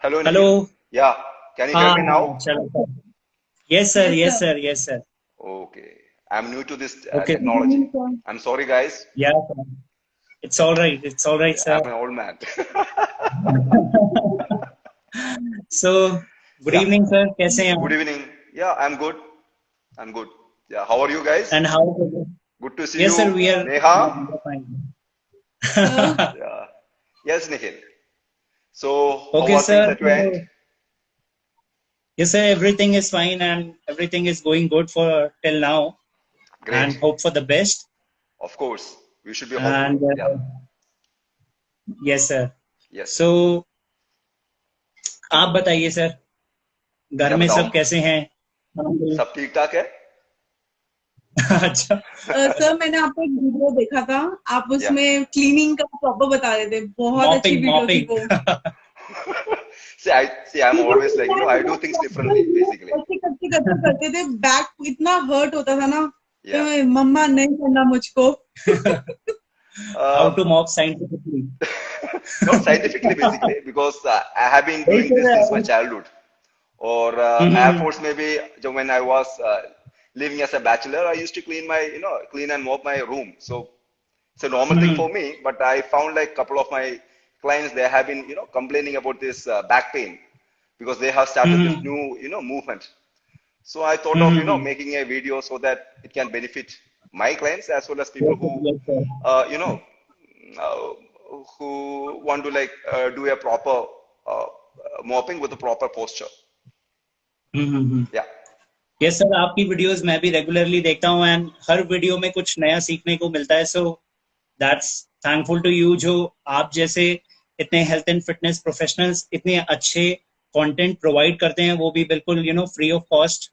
Hello, Nikhil. Hello. Yeah, can you hear हाँ me now? हाँ, चलो sir. Yes sir, Yes, yes sir. Sir, yes sir. Okay, I'm new to this okay. Good technology. evening, sir. I'm sorry, guys. या sir, it's all right I'm sir. an old man. So good Yeah, evening sir, कैसे हैं good आप? evening. Yeah, I'm good. I'm good. Yeah, how are you guys? And how? Good to see yes sir, you, we are Neha. Fine. Sir, Yeah. Yes, Nikhil. So, how okay are things sir, at your end? Yes sir, everything is fine and everything is going good for till now Great. And hope for the best. Of course, we should be hopeful. And Yeah. Yes sir. Yes. So आप बताइए sir, घर क्या में बताऊं? सब कैसे हैं? सब ठीक ठाक है? अच्छा. सर मैंने आपका एक वीडियो देखा था। आप Yeah. उसमें क्लीनिंग का प्रॉपर बता रहे थे। बहुत अच्छी मॉपिंग वीडियो थी मॉपिंग. वो। I'm लेकिन always like, I do things differently, basically. करते करते करते करते थे, बैक इतना हर्ट होता था ना। Yeah. मम्मा नहीं करना मुझको। How Uh, to mop scientifically. Not scientifically, basically, because I have been वही doing तो this since my है. childhood. Or Air hmm, Force, maybe when I was living as a bachelor, I used to clean and mop my room. So it's a normal thing hmm, for me. But I found like a couple of my clients, they have been, complaining about this back pain because they have started this hmm, new, movement. So I thought of, hmm. making a video so that it can benefit my clients as well as people Yes, sir, who, yes, sir. uh, you know, uh, who want to like do a proper mopping with a proper posture. Hmm. Yeah. Yes sir, आपकी videos मैं भी regularly देखता हूँ and her video में कुछ नया सीखने को मिलता है. So that's thankful to you जो आप जैसे इतने हेल्थ एंड फिटनेस प्रोफेशनल्स इतने अच्छे कंटेंट प्रोवाइड करते हैं, वो भी बिल्कुल free of cost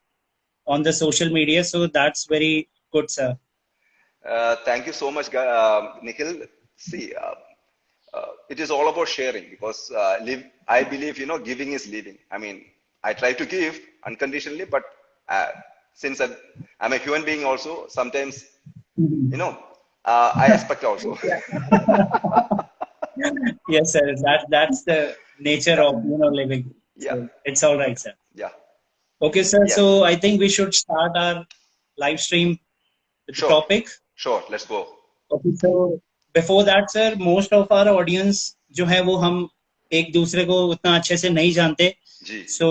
on the social media. So that's very good sir. Thank you so much, Nikhil. See, it is all about sharing because I believe, giving is living. I mean, I try to give unconditionally, but uh, since I'm a human being also, sometimes, you know, I expect also. Yes sir, that's the nature Yeah, of living. yeah, So it's all right sir. yeah. Okay, sir. Yes, So I think we should start our live stream with the sure, topic. sure. Let's go. Okay, so before that, sir, most of our audience जो है वो हम एक दूसरे को उतना अच्छे से नहीं जानते. G. So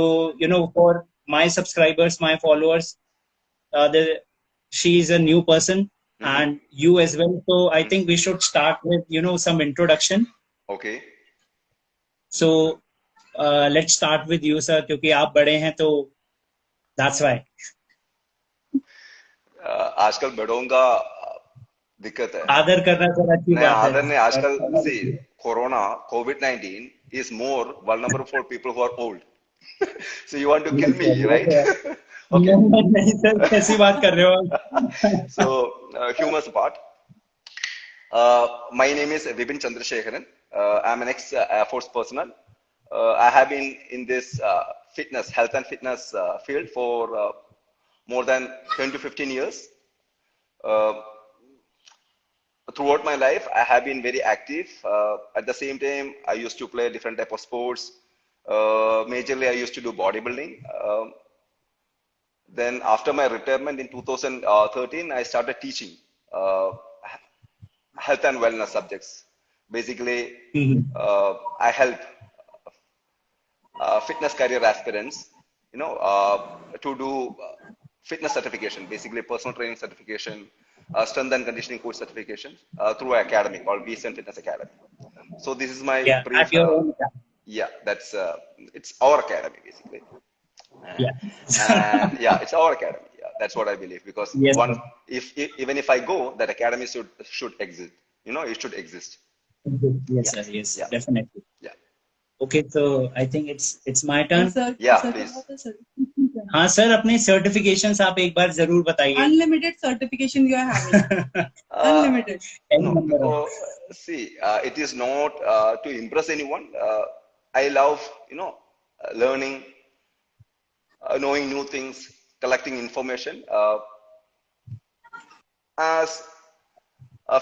for my subscribers, my followers, she is a new person Mm-hmm. and you as well. So I Mm-hmm. think we should start with some introduction. Okay. So let's start with you, sir, क्योंकि आप बड़े हैं तो that's why. आजकल बड़ों का दिक्कत है. आदर करना सर अच्छी नहीं बात है. आदर नहीं आजकल see corona COVID-19 is more vulnerable for people who are old. So you want to kill Yes, me, sir, ये right? तो है. Okay. नहीं नहीं सर, कैसी बात कर रहे हो आप? So humors apart, my name is Vipin Chandrasekharan. I'm an ex Air Force personnel. I have been in this health and fitness field for more than 10 to 15 years. Uh, Throughout my life, I have been very active. At the same time, I used to play different type of sports. Majorly, I used to do bodybuilding. Then, after my retirement in 2013, I started teaching uh, health and wellness subjects. Basically, I help fitness career aspirants, to do fitness certification, basically personal training certification, strength and conditioning coach certification through an academy called BSN Fitness Academy. So this is my Yeah, at brief. your own time. Yeah, that's it's our academy basically, Yeah. and yeah, it's our academy. Yeah, that's what I believe because Yes, sir. if even if I go, that academy should exist. It should exist. Yes, Yeah, sir. Yes, yeah, definitely. yeah, Okay, so I think it's my और turn. Sir yeah. Sir Please. हाँ sir, अपने certifications आप एक बार जरूर बताइए. Unlimited certification you are having. Unlimited. Any No, number of. because see, it is not to impress anyone. I love, learning, knowing new things, collecting information as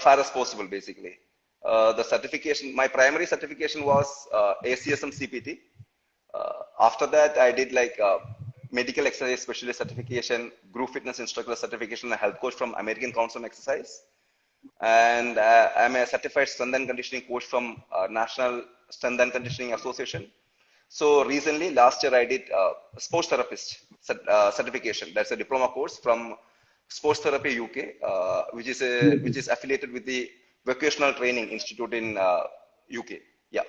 far as possible, basically. The certification, my primary certification was ACSM CPT. after that, I did like medical exercise specialist certification, group fitness instructor certification, and health coach from American Council on Exercise. And I'm a certified strength and conditioning coach from National Strength and Conditioning Association. So recently, last year, I did sports therapist certification. That's a diploma course from Sports Therapy UK, which is affiliated with the Vocational Training Institute in UK. Yeah.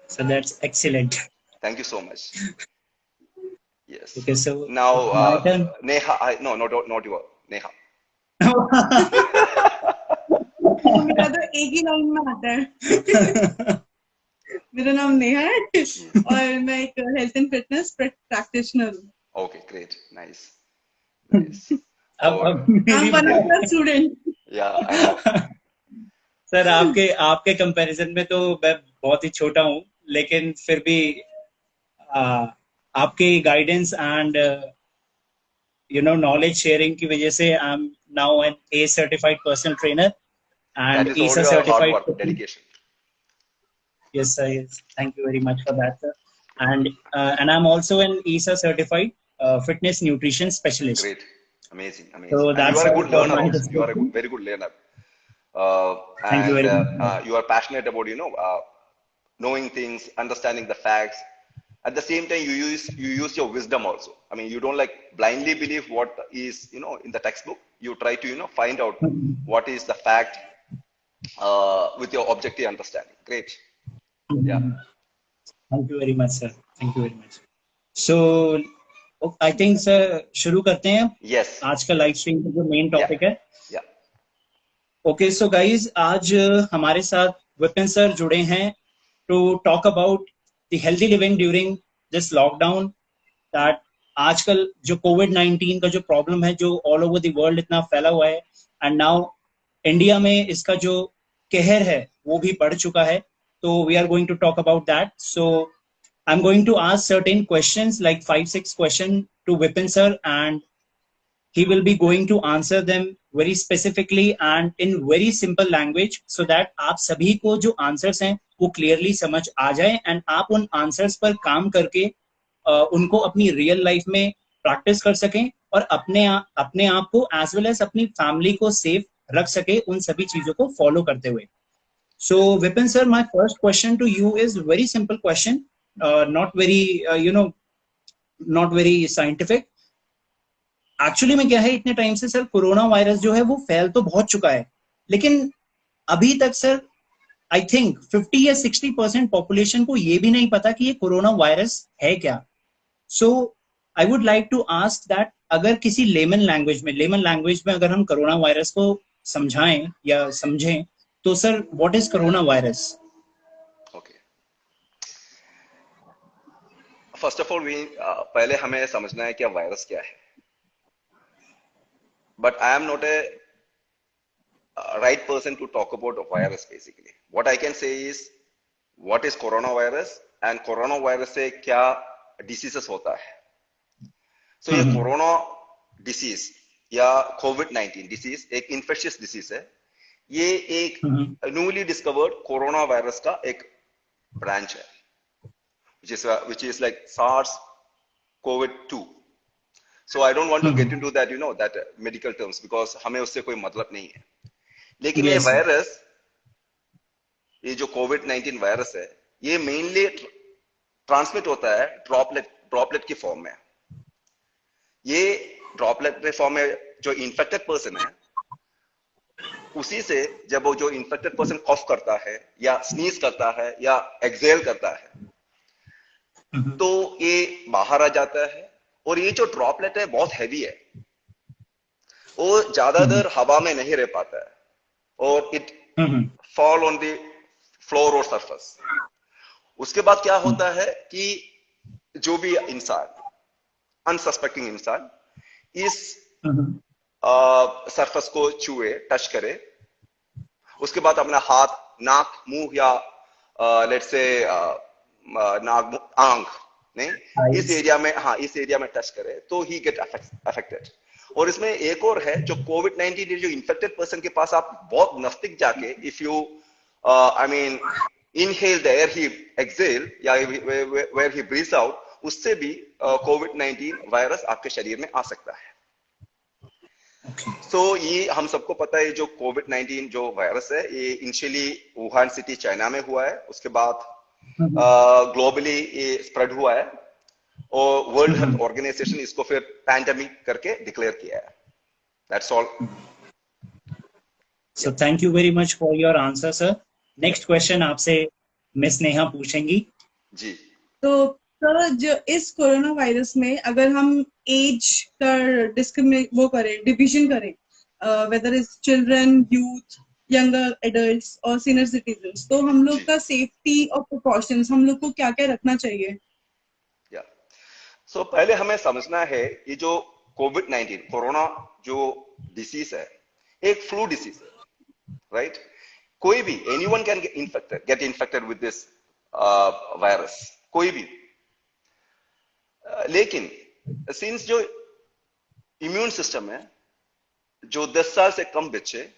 So that's excellent. Thank you so much. Yes. Okay, so Now, my turn. Neha, no, not you, Neha. मेरा तो एक ही line में आता है. मेरा नाम नेहा है और मैं एक हेल्थ एंड फिटनेस प्रैक्टिशनर हूँ. Okay, great, nice. Nice. अब I'm one of the students. Yeah, I know. Sir आपके कंपैरिजन में तो मैं बहुत ही छोटा हूँ, लेकिन फिर भी आपके गाइडेंस एंड नॉलेज शेयरिंग की वजह से I am now an A certified personal trainer That and is all ESA your hard certified. work, dedication. Yes, sir. Yes. Thank you very much for that, sir. And I'm also an ESA certified fitness nutrition specialist. Great, amazing, amazing. So And that's you are a all good for learner my also. You are a description. very good learner. Thank you very much. You are passionate about knowing things, understanding the facts. At the same time, you use your wisdom also. I mean, you don't like blindly believe what is in the textbook. You try to find out what is the fact with your objective understanding. Great. Yeah. Thank you very much, sir. Thank you very much. So, I think, sir, शुरू करते हैं. Yes. आज का live stream का जो main topic है. Yeah. Okay, so guys, आज हमारे साथ विपिन सर जुड़े हैं to talk about the healthy living during this lockdown. That आजकल जो COVID-19 का जो प्रॉब्लम है, जो ऑल ओवर द वर्ल्ड इतना फैला हुआ है, एंड नाउ इंडिया में इसका जो कहर है वो भी बढ़ चुका है. तो we are going to talk about that. So I am going to ask certain questions like 5-6 question to Vipin sir, and he will be going to answer them very specifically and in very simple language so that आप सभी को जो answers हैं वो clearly समझ आ जाए, and आप उन answers पर काम करके उनको अपनी real life में practice कर सकें और अपने आप को as well as अपनी family को safe रख सके उन सभी चीजों को follow करते हुए. So Vipin sir, my first question to you is very simple question, not very not very scientific. Actually में क्या है, इतने टाइम से सर कोरोना वायरस जो है वो फैल तो बहुत चुका है, लेकिन अभी तक सर आई थिंक 50 या 60% पॉपुलेशन को ये भी नहीं पता कि ये कोरोना वायरस है क्या. So I would like to ask that अगर किसी लेमन लैंग्वेज में अगर हम कोरोना वायरस को समझाएं या समझें तो sir what is corona virus? Okay, first of all पहले हमें समझना है कि वायरस क्या है. But I am not a right person to talk about a virus basically. What I can say is what is coronavirus and coronavirus से क्या diseases होता है. So ये कोरोना डिसीज या COVID-19 डिसीज एक infectious disease है. ये एक newly discovered कोरोना वायरस का एक ब्रांच है, which is like SARS-CoV-2. So I don't want to get into that, that medical terms because हमें उससे कोई मतलब नहीं है. लेकिन ये वायरस, ये जो COVID-19 वायरस है, ये मेनली ट्रांसमिट होता है ड्रॉपलेट की फॉर्म में. ये ड्रॉपलेट के फॉर्म में जो इन्फेक्टेड पर्सन है, उसी से जब वो जो इन्फेक्टेड पर्सन कॉफ करता है या स्नीज करता है या एक्सेल करता है, तो ये बाहर आ जाता है. और ये जो ड्रॉपलेट है बहुत हैवी है, वो ज्यादा देर हवा में नहीं रह पाता है और it fall on the floor और सरफेस. उसके बाद क्या होता है कि जो भी इंसान, अनसस्पेक्टिंग इंसान, इस सरफेस को छुए, टच करे, उसके बाद अपना हाथ, नाक, मुंह या लेट्स से नाक, आंख नहीं, इस एरिया में टच करे तो ही गेट अफेक्टेड. और इसमें एक और है, जो COVID-19 जो इन्फेक्टेड पर्सन के पास आप बहुत नजदीक जाके if you inhale the air he exhale या वेयर ही ब्रीथ्स आउट, उससे भी कोविड-19 वायरस आपके शरीर में आ सकता है। सो ये हम सबको पता है, जो कोविड-19 जो वायरस है ये इनिशियली वुहान सिटी चाइना में हुआ है, उसके बाद ग्लोबली ये स्प्रेड हुआ है और वर्ल्ड हेल्थ ऑर्गेनाइजेशन इसको फिर पैंडेमिक करके डिक्लेयर किया है। That's all. So thank you very much for your answer sir. Next question आपसे मिस नेहा पूछेंगी जी। तो सर, जो इस कोरोना वायरस में अगर हम एज का डिस्क्रिमिनेट वो करें, डिवीजन करें, whether is children, youth, younger adults और सीनियर सिटीजन्स, तो हम लोग का सेफ्टी और प्रिकॉशंस हम लोग को क्या क्या रखना चाहिए? सो पहले हमें समझना है ये जो कोविड-19 कोरोना जो डिसीज है एक फ्लू डिसीज है, राइट? कोई भी anyone can get infected with this virus, कोई भी। लेकिन सिंस जो इम्यून सिस्टम है, जो 10 साल से कम बच्चे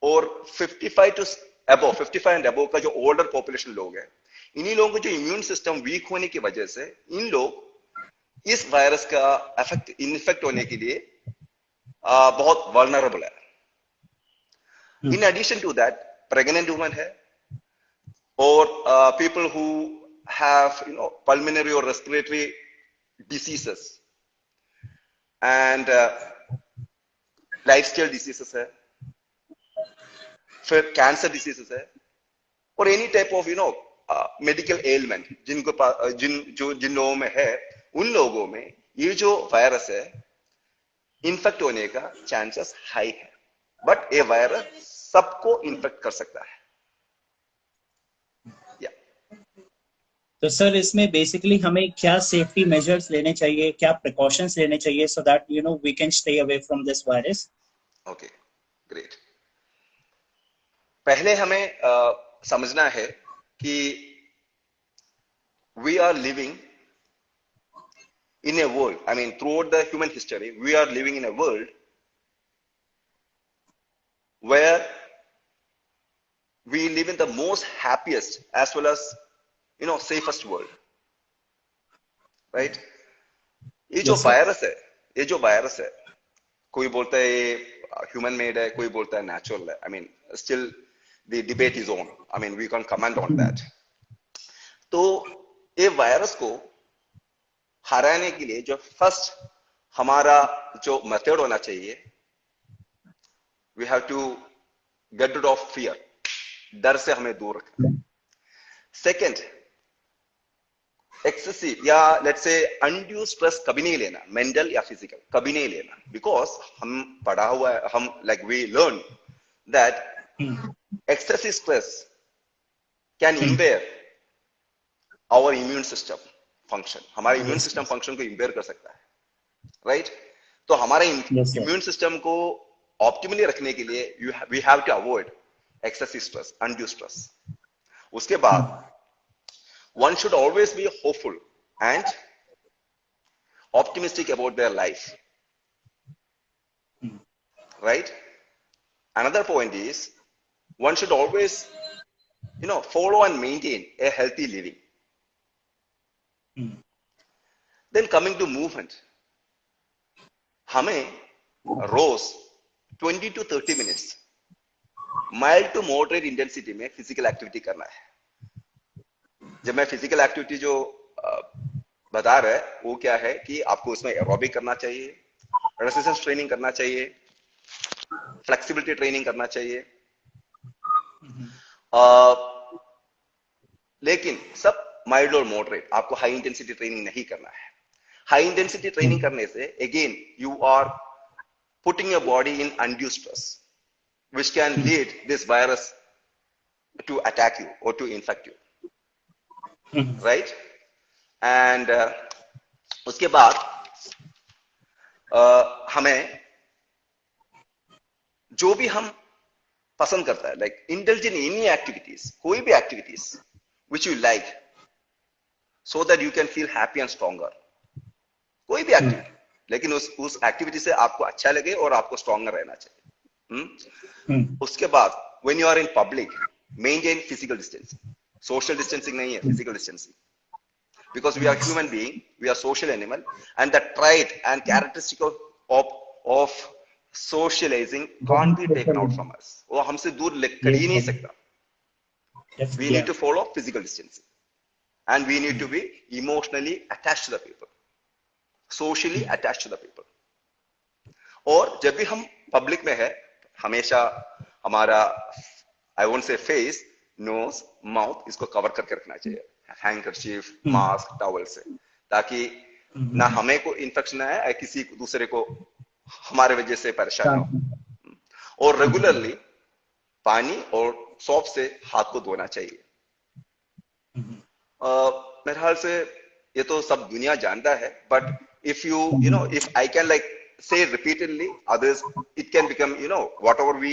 और 55 एंड अबव का जो ओल्डर पॉपुलेशन लोग हैं, इन्हीं लोगों को जो इम्यून सिस्टम वीक होने की वजह से इन लोग इस वायरस का इन्फेक्ट होने के लिए बहुत वल्नरेबल है। In addition to that pregnant women है और पीपल हु हैव पल्मोनरी और respiratory diseases and lifestyle diseases है, फिर कैंसर डिसीजेस है और any type of medical element जिन लोगों में है, उन लोगों में ये जो वायरस है इन्फेक्ट होने का चांसेस हाई है। बट ये वायरस सबको इन्फेक्ट कर सकता है। तो सर इसमें बेसिकली हमें क्या सेफ्टी मेजर्स लेने चाहिए, क्या प्रिकॉशंस लेने चाहिए so that we can stay away from this virus? Okay, great. पहले हमें समझना है कि we are living in a world, I mean throughout the human history, we are living in a world where we live in the most happiest as well as safest world, right? ये जो virus है, कोई बोलता है ये human made है, कोई बोलता है नेचुरल है। I mean still the debate is on, I mean we can't comment on that। तो ये वायरस को हराने के लिए जो फर्स्ट हमारा जो मेथड होना चाहिए, we have to get rid of fear, डर से हमें दूर रखना। सेकंड, एक्सेसिव या लेट्स से अनड्यू स्ट्रेस कभी नहीं लेना, मेंटल या फिजिकल कभी नहीं लेना, बिकॉज हम पढ़ा हुआ है, हम like we learn that excessive stress can impair our immune system function, हमारे इम्यून सिस्टम फंक्शन को इंपेयर कर सकता है, राइट? तो हमारे इम्यून सिस्टम को ऑप्टिमली रखने के लिए we have to avoid excessive stress, undue stress. उसके बाद one should always be hopeful and optimistic about their life, right? Another point is one should always follow and maintain a healthy living. Then coming to movement, हमें रोज 20 to 30 minutes mild to moderate intensity में physical activity करना है। जब मैं physical activity जो बता रहा है वो क्या है कि आपको उसमें एरोबिक करना चाहिए, रेजिस्टेंस ट्रेनिंग करना चाहिए, फ्लेक्सिबिलिटी ट्रेनिंग करना चाहिए, लेकिन सब माइल्ड और मॉडरेट, आपको हाई इंटेंसिटी ट्रेनिंग नहीं करना है। हाई इंटेंसिटी ट्रेनिंग करने से again you are putting your body in undue stress which can lead this virus to attack you or to infect you, right? And उसके बाद हमें जो भी हम पसंद करता है, like indulge in any activities, कोई भी activities which you like, so that you can feel happy and stronger. कोई भी एक्टिविटी, लेकिन उस एक्टिविटी से आपको अच्छा लगे और आपको स्ट्रॉन्गर रहना चाहिए। उसके बाद when you are in public, maintain physical distance, social distancing नहीं है, physical distancing. Because we are human being, we are social animal, and the trait and characteristic of socializing can't be taken out from us. वो हमसे दूर कर ही नहीं सकता. We need to follow physical distancing, and we need to be emotionally attached to the people, socially attached to the people. और जब भी हम पब्लिक में है, हमेशा हमारा I won't say face, nose, mouth इसको कवर करके रखना चाहिए. हैंकरचीफ, मास्क, टॉवल से, ताकि ना हमें को इन्फेक्शन आए या किसी दूसरे को हमारे वजह से परेशान हो. और रेगुलरली पानी और सोप से हाथ को धोना चाहिए. मेरे ख्याल से ये तो सब दुनिया जानता है, but if you know if I can like say repeatedly, others, it can become, whatever we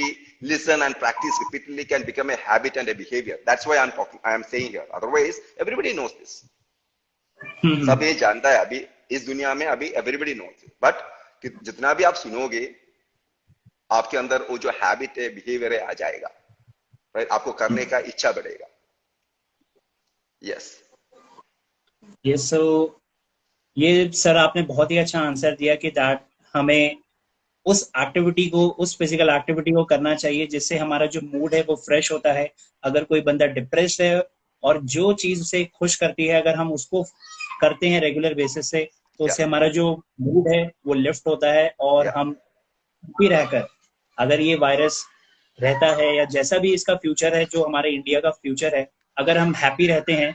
listen and practice repeatedly can become a habit and a behavior. That's why I am saying here. Otherwise, everybody knows this. सब ये जानता है अभी इस दुनिया में, अभी everybody knows it. But जितना भी आप सुनोगे, आपके अंदर वो जो habit है, behavior है, आ जाएगा. Right? आपको करने का इच्छा बढ़ेगा. Yes. Yes, so ये सर आपने बहुत ही अच्छा आंसर दिया कि दैट हमें उस एक्टिविटी को, उस फिजिकल एक्टिविटी को करना चाहिए जिससे हमारा जो मूड है वो फ्रेश होता है. अगर कोई बंदा डिप्रेस्ड है और जो चीज उसे खुश करती है, अगर हम उसको करते हैं रेगुलर बेसिस से, तो उससे हमारा जो मूड है वो लिफ्ट होता है और हम भी रहकर, अगर ये वायरस रहता है या जैसा भी इसका फ्यूचर है, जो हमारे इंडिया का फ्यूचर है, अगर हम हैप्पी रहते हैं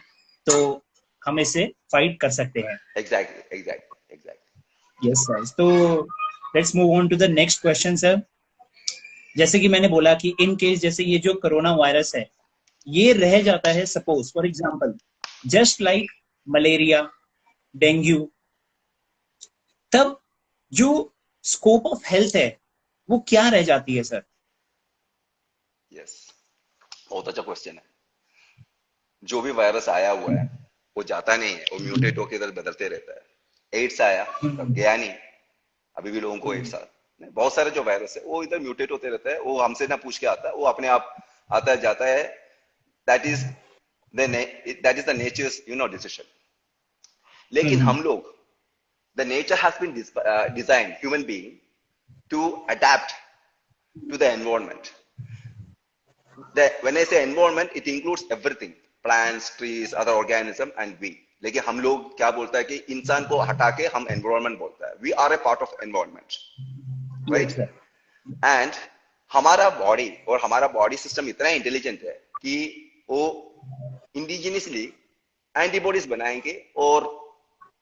तो हम इसे फाइट कर सकते हैं. Exactly. Yes, sir. तो let's move on to the next question, sir. जैसे कि मैंने बोला कि इन केस जैसे ये जो कोरोना वायरस है, ये रह जाता है, suppose for example just like malaria, dengue, तब जो स्कोप ऑफ हेल्थ है वो क्या रह जाती है सर? यस, बहुत अच्छा क्वेश्चन है. जो भी वायरस आया हुआ है वो जाता नहीं है, वो म्यूटेट होकर इधर बदलते रहता है. एड्स आया तब गया नहीं, अभी भी लोगों को एड्स आता. बहुत सारे जो वायरस है वो इधर म्यूटेट होते रहता है, वो हमसे ना पूछ के आता है, वो अपने आप आता है जाता है. That is the nature's decision. लेकिन हम लोग, the nature has been designed human being to adapt to the environment. When I say environment, it includes everything: plants, trees, other organism, and we. लेकिन हम लोग क्या बोलता है कि इंसान को हटा के हम environment बोलता है. We are a part of environment, right? And हमारा बॉडी और हमारा बॉडी सिस्टम इतना इंटेलिजेंट है कि वो इंडिजिनियसली एंटीबॉडीज बनाएंगे. और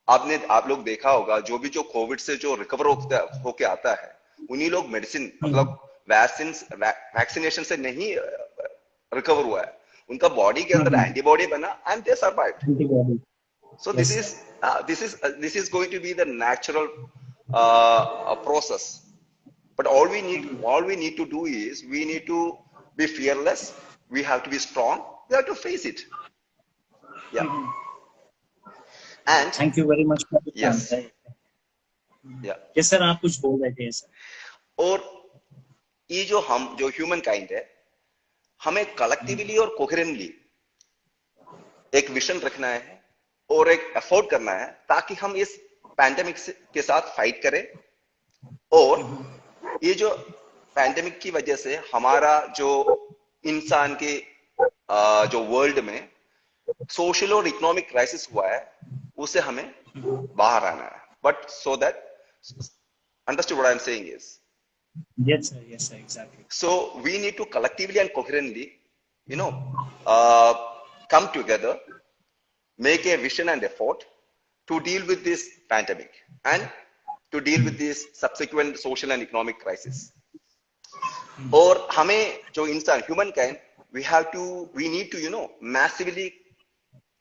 आप लोग देखा होगा, जो कोविड से जो रिकवर होके आता है, उन्हीं लोग मेडिसिन, मतलब वैक्सीनेशन से नहीं रिकवर हुआ है, उनका बॉडी के अंदर एंटीबॉडी बना and they survived. So this is going to be the natural process. But all we need to do is we need to be fearless. We have to be strong. We have to face it. Yeah. And thank you very much for the yes. Yeah. Yes sir, आप कुछ बोल रहे थे sir. और ये जो human kind है, हमें कलेक्टिवली और कोहेरेंटली एक विजन रखना है और एक एफर्ट करना है ताकि हम इस पैंडेमिक के साथ फाइट करें. और ये जो पैंडेमिक की वजह से हमारा जो इंसान के जो वर्ल्ड में सोशल और इकोनॉमिक क्राइसिस हुआ है, उससे हमें बाहर आना है. But so that understood what I am saying is, yes sir, exactly. So we need to collectively and coherently, come together, make a vision and effort to deal with this pandemic and to deal with this subsequent social and economic crisis. और हमें जो इंसान, human kind, we need to massively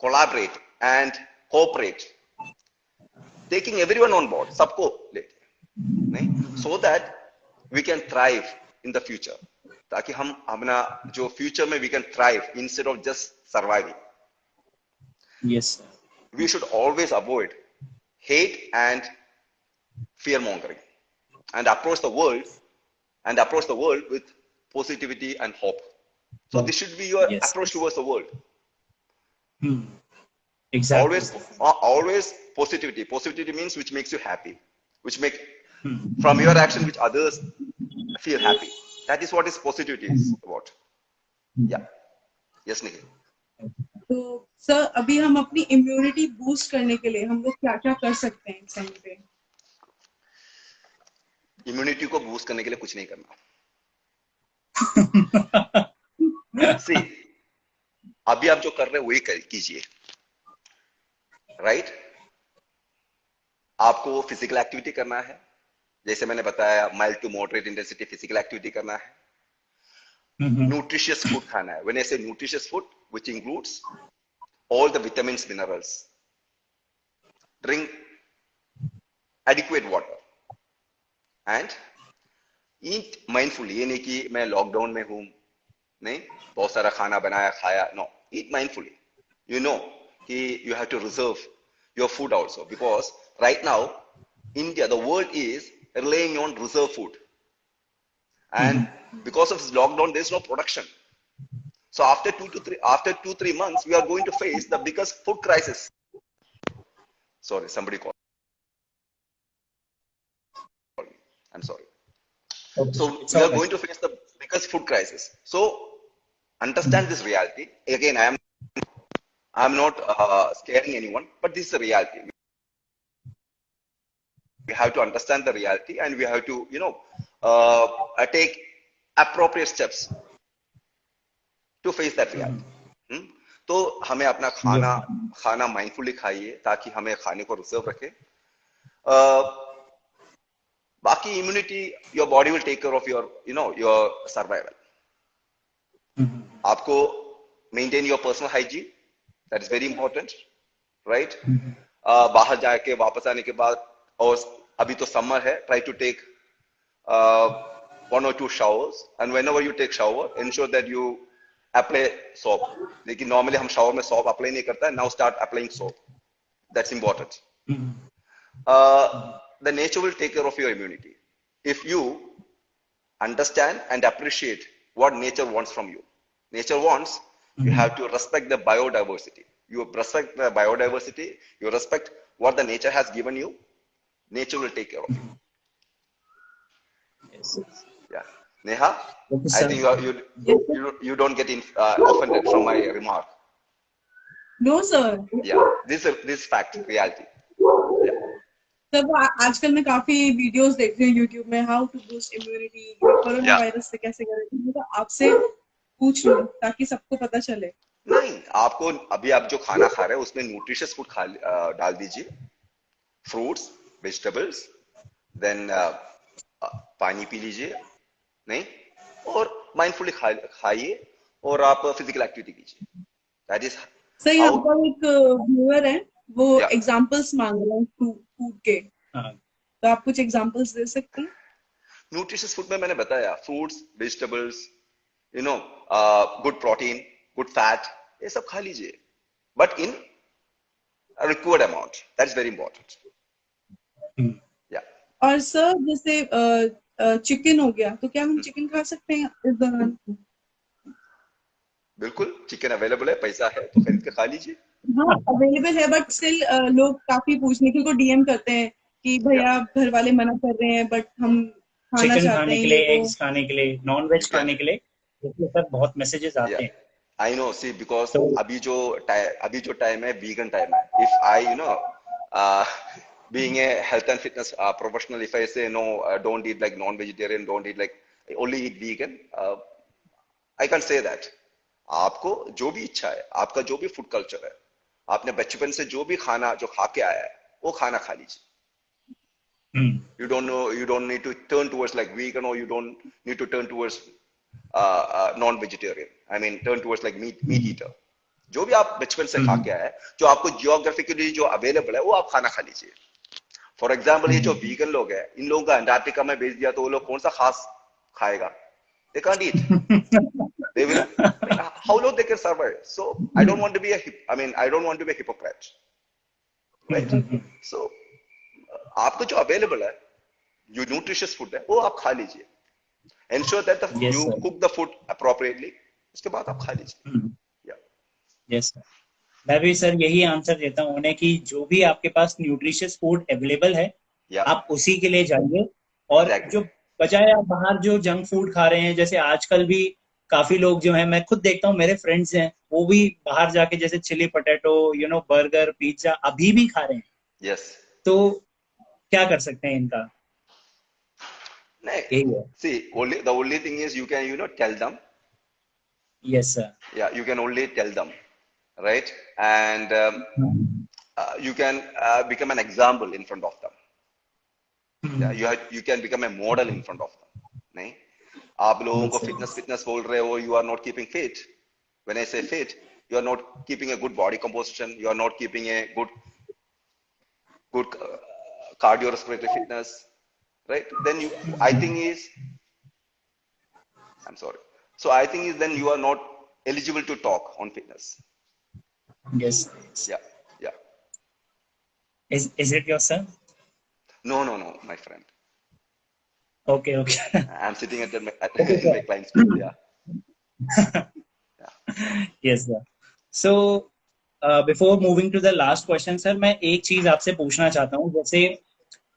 collaborate and cooperate, taking everyone on board, सबको लेके, नहीं, so that we can thrive in the future, ताकि हम अपना जो फ्यूचर में we can thrive instead of just surviving. Yes sir. We should always avoid hate and fear mongering and approach the world with positivity and hope. So this should be your approach towards the world. Hmm. Exactly. Always positivity. Positivity means which makes you happy, which make Hmm. from your action which others feel happy. That is what is positivity is about. Yeah. Yes, Nikhil. तो sir अभी हम अपनी immunity boost करने के लिए हम लोग क्या क्या कर सकते हैं इस टाइम पे? इम्यूनिटी को बूस्ट करने के लिए कुछ नहीं करना. सी, अभी आप जो कर रहे हैं वही कीजिए. राइट? आपको फिजिकल एक्टिविटी करना है. जैसे मैंने बताया mild to moderate intensity physical activity करना है. न्यूट्रिशियस फूड खाना है. When I say nutritious food which includes all the vitamins, minerals. Drink adequate water and eat mindfully. ये नहीं कि मैं लॉकडाउन में हूं, नहीं, बहुत सारा खाना बनाया खाया. No, eat mindfully. You know कि you have to reserve your food also because right now India, the world is relying on reserve food, and because of this lockdown, there is no production. So after 2 3 months, we are going to face the biggest food crisis. Sorry, somebody called me. I'm sorry. Okay. So It's we all are right. going to face the biggest food crisis. So understand this reality. Again, I'm not scaring anyone, but this is a reality. We have to understand the reality, and we have to, take appropriate steps to face that reality. तो हमें अपना खाना mindfully खाइए ताकि हमें खाने को reserve रखे. बाकी immunity your body will take care of your survival. आपको maintain your personal hygiene, that is very important. Right? बाहर जाके वापस आने के बाद, और अभी तो समर है, try to take 1 or 2 showers, and whenever you take shower ensure that you apply soap. लेकिन नॉर्मली हम शावर में सोप अप्लाई नहीं करता है. Now start applying soap. That's important. The nature will take care of your immunity if you understand and appreciate what nature wants from you. Nature wants you have to respect the biodiversity. You respect the biodiversity, you respect what the nature has given you. Nature will take care of you. Yes. Yeah. Neha, Okay, I sir. think you don't get offended from my remark. No sir. Yeah, this fact, reality. Yeah. Sir वो आजकल मैं काफी videos देख रही हूँ YouTube में, how to boost immunity, corona virus से कैसे करें. तो आपसे पूछ लूं ताकि सबको पता चले. नहीं, आपको अभी आप जो खाना खा रहे हैं उसमें न्यूट्रिशियस फूड डाल दीजिए. फ्रूट्स, वेजिटेबल्स, देन पानी पी लीजिए, नहीं, और माइंडफुली खाइए, और आप फिजिकल एक्टिविटी कीजिए. दैट इज सर यहाँ पर एक व्यूअर है, वो Yeah. एग्जांपल्स मांग रहे हैं फूड के, तो आप कुछ एग्जांपल्स दे सकते हैं? न्यूट्रिशियस फूड में मैंने बताया fruits, vegetables, good protein, good fat, ये सब खा लीजिए, but in required amount. That is very important. या और सर जैसे चिकन हो गया, तो क्या हम चिकन खा सकते हैं इस दौरान? बिल्कुल, चिकन अवेलेबल है, पैसा है तो खरीद के खा लीजिए. हाँ अवेलेबल है, बट स्टिल लोग काफी निखिल को डीएम करते हैं कि भैया घर वाले मना कर रहे हैं बट हम खाना चिकन चाहते खाने हैं. के लिए, एग्स खाने के लिए, नॉन वेज You can. खाने के लिए, इसलिए सर बहुत मैसेजेस आते Yeah, हैं. I know. See, because So अभी जो टाइम है vegan टाइम है. If I uh, being a health and fitness professional, if I say no, don't eat like non-vegetarian, don't eat like only eat vegan, I can't say that. आपको जो भी इच्छा है, आपका जो भी फूड कल्चर है, आपने बचपन से जो भी खाना जो खा के आया है, वो खाना खा लीजिए. You don't need to turn towards like vegan, or you don't need to turn towards non-vegetarian. I mean, turn towards like meat eater. जो भी आप बचपन से खा के आया है, जो आपको जियोग्राफिकली जो अवेलेबल है, वो आप खाना खा लीजिए. फॉर एग्जाम्पल, ये जो वीगन लोग हैं, इन लोगों का अंटार्कटिका में भेज दिया तो वो लोग कौन सा खास खाएगा? They can't eat. They will. How long they can survive? So I don't want to be a hypocrite, right? So आपको जो अवेलेबल है, जो न्यूट्रिशियस फूड है, वो आप खा लीजिए. Ensure that Yes, you sir. cook the food appropriately. उसके बाद आप खा लीजिए. Yeah. Yes, sir. मैं भी सर यही आंसर देता हूँ उन्हें कि जो भी आपके पास न्यूट्रिशियस फूड अवेलेबल है या आप उसी के लिए जाइए। और एग्जैक्टली। जो बजाय आप बाहर जो जंक फूड खा रहे हैं, जैसे आजकल भी काफी लोग जो हैं, मैं खुद देखता हूँ मेरे फ्रेंड्स हैं वो भी बाहर जाके जैसे चिली पोटैटो, बर्गर, पिज्जा अभी भी खा रहे हैं। यस। तो क्या कर सकते हैं इनका? नहीं, यही है। see, the only thing is you can tell them. Yes sir. Yeah, you can only tell them, right? And you can become an example in front of them. Yeah, you can become a model in front of them. नहीं, आप लोगों को yes sir. Fitness fitness बोल रहे हो, you are not keeping fit. When I say fit, you are not keeping a good body composition, you are not keeping a good cardiorespiratory fitness, right? Then I think is, I'm sorry. So I think is then you are not eligible to talk on fitness. Yes. Yeah, yeah. Is it your son? No, no, no, my friend. Okay okay. I'm sitting at, okay in my client's place. Yeah, sir. yeah. Yes sir. So before moving to the last question sir, मैं एक चीज आपसे पूछना चाहता हूँ। जैसे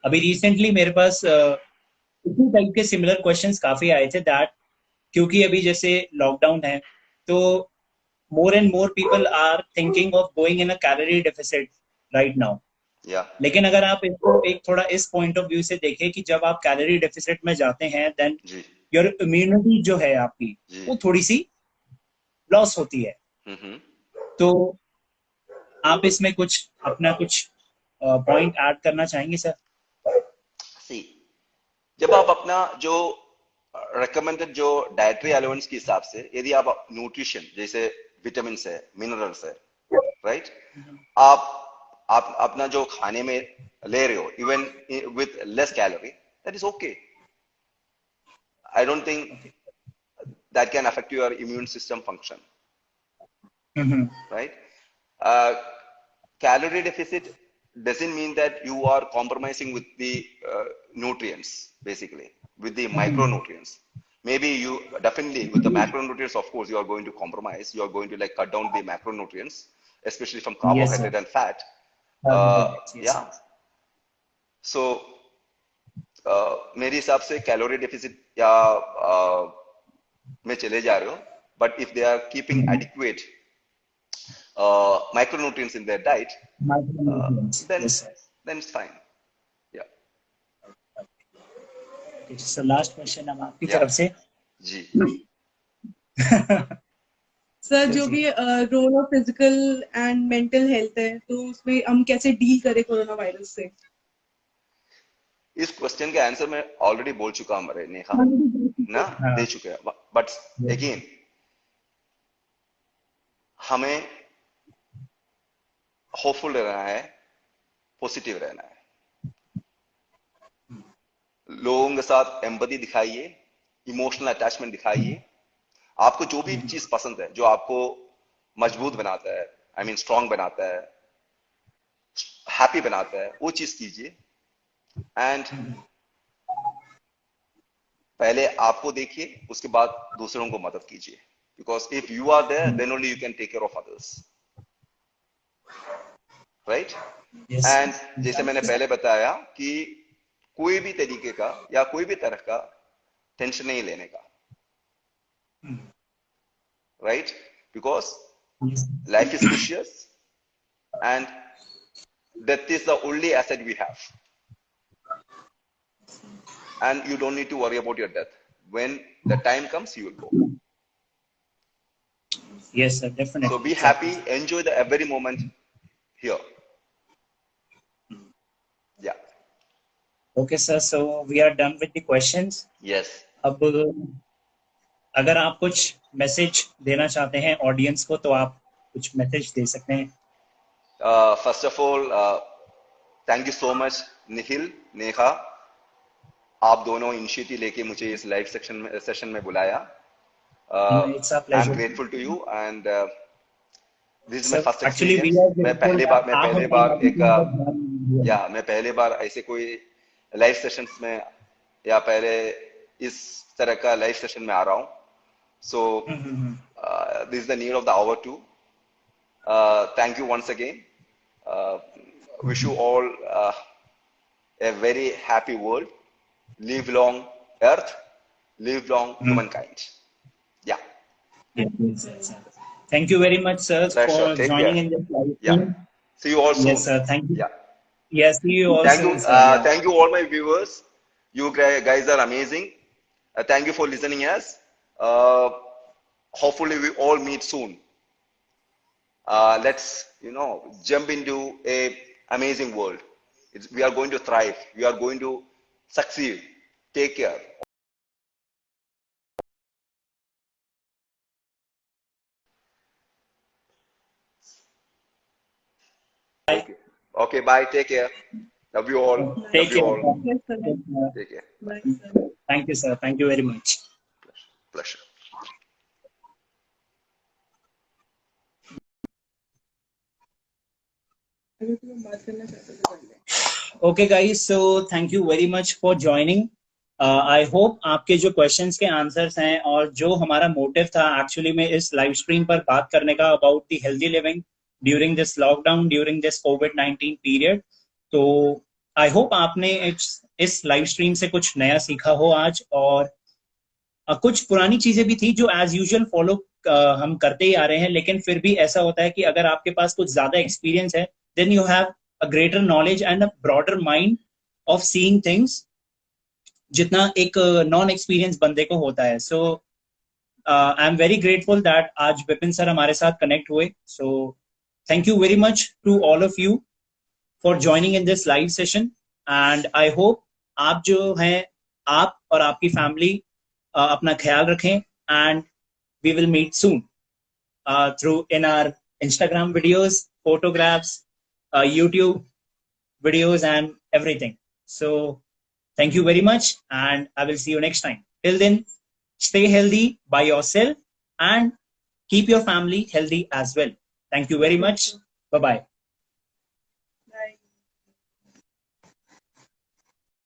अभी recently मेरे पास इसी टाइप के सिमिलर क्वेश्चंस काफी आए थे, दैट क्योंकि अभी जैसे लॉकडाउन है तो more and more people are thinking of going in a calorie deficit right now. Yeah, लेकिन अगर आप इसको एक थोड़ा इस पॉइंट ऑफ व्यू से देखें कि जब आप कैलोरी डेफिसिट में जाते हैं देन जी, योर इम्यूनिटी जो है आपकी जी। वो थोड़ी सी लॉस होती है। हम्म। तो आप इसमें कुछ अपना कुछ पॉइंट ऐड करना चाहेंगे सर? See, जब आप अपना जो रिकमेंडेड जो डाइटरी अलाउंस के हिसाब से यदि आप न्यूट्रिशन जैसे विटामिन है, मिनरल्स है, राइट, आप अपना जो खाने में ले रहे हो even with less calorie, that is okay. I don't think that can affect your immune system function, right? uh, Calorie deficit doesn't mean that you are compromising with the nutrients, basically with the micronutrients. Maybe you definitely with the macronutrients, of course you are going to compromise, you are going to like cut down the macronutrients, especially from yes sir. carbohydrate and fat. Yes. Yeah, so मेरे हिसाब से calorie deficit या में चले जा रहे हो, but if they are keeping adequate micronutrients in their diet, then yes sir. then it's fine. Yeah, sir last question अब आपकी yeah, तरफ से। जी। सर जो Yes. भी role of physical and mental health है तो उसमें हम कैसे डील करें कोरोना वायरस से? इस क्वेश्चन का आंसर मैं ऑलरेडी बोल चुका हूँ, मेरे नेहा ना हाँ। दे चुके हैं, बट अगेन हमें होपफुल रहना है, पॉजिटिव रहना है, लोगों के साथ एम्पैथी दिखाइए, इमोशनल अटैचमेंट दिखाइए। आपको जो भी चीज पसंद है, जो आपको मजबूत बनाता है, आई मीन स्ट्रांग बनाता है, हैप्पी बनाता है, वो चीज कीजिए। एंड पहले आपको देखिए, उसके बाद दूसरों को मदद कीजिए, because if you are there then only you can take care of others, right. And जैसे मैंने पहले बताया कि कोई भी तरीके का या कोई भी तरह का टेंशन नहीं लेने का, right, because life is precious and death is the only asset we have, and you don't need to worry about your death. When the time comes you will go. Yes sir, definitely. So be happy, enjoy the every moment here. Yeah. Okay sir, so we are done with the questions. Yes. अब अगर आप कुछ message देना चाहते हैं audience को तो आप कुछ मैसेज दे सकते हैं। First of all, thank you so much Nikhil, Neha, आप दोनों इनिशिएटिव लेके मुझे इस लाइव सेशन में बुलाया। It's a pleasure. I'm grateful to you and this is my Sir, first actually we experience. are मैं grateful पहले that बार आप एक मैं पहले बार ऐसे कोई लाइव सेशंस में या पहले इस तरह का लाइव सेशन में आ रहा हूँ। So this is the need of the hour too, Thank you once again. Wish you all a very happy world. Live long Earth. Live long humankind. Yeah. Yes, yes, yes, sir. Thank you very much, sir, Pleasure. for Take joining care. in this live Yeah. stream. See you all soon. Yes, sir. Thank you. Yeah. Yes, see you all Thank you. soon, sir. Yeah. Thank you all my viewers. You guys are amazing. Thank you for listening us. Hopefully we all meet soon. Let's jump into a amazing world. We are going to thrive. We are going to succeed. Take care. Bye. Okay. Okay. Bye. Take care. Love you all. Love Take you care. all. Sir. Yes, sir. Take care. Take care. Bye, sir. Thank you, sir. Thank you very much. Pleasure. अगर तुम्हें बात करना चाहते हो तो कर ले। Okay, guys. So thank you very much for joining. I hope आपके जो questions के answers हैं और जो हमारा motive था actually में इस live stream पर बात करने का about the healthy living during this lockdown, during this COVID-19 period. तो I hope आपने इस live stream से कुछ नया सीखा हो आज, और कुछ पुरानी चीजें भी थी जो एज यूजुअल फॉलो हम करते ही आ रहे हैं, लेकिन फिर भी ऐसा होता है कि अगर आपके पास कुछ ज्यादा एक्सपीरियंस है, then you have a greater knowledge and a broader mind of seeing things, जितना एक नॉन एक्सपीरियंस बंदे को होता है. So I am very grateful that आज विपिन सर हमारे साथ कनेक्ट हुए. So thank you very much to all of you for joining in this live session, and I hope आप जो हैं, आप और आपकी फैमिली अपना ख्याल रखें, and we will meet soon through in our Instagram videos, photographs, YouTube videos and everything. So thank you very much, and I will see you next time. Till then, stay healthy by yourself and keep your family healthy as well. Thank you very much. Bye bye.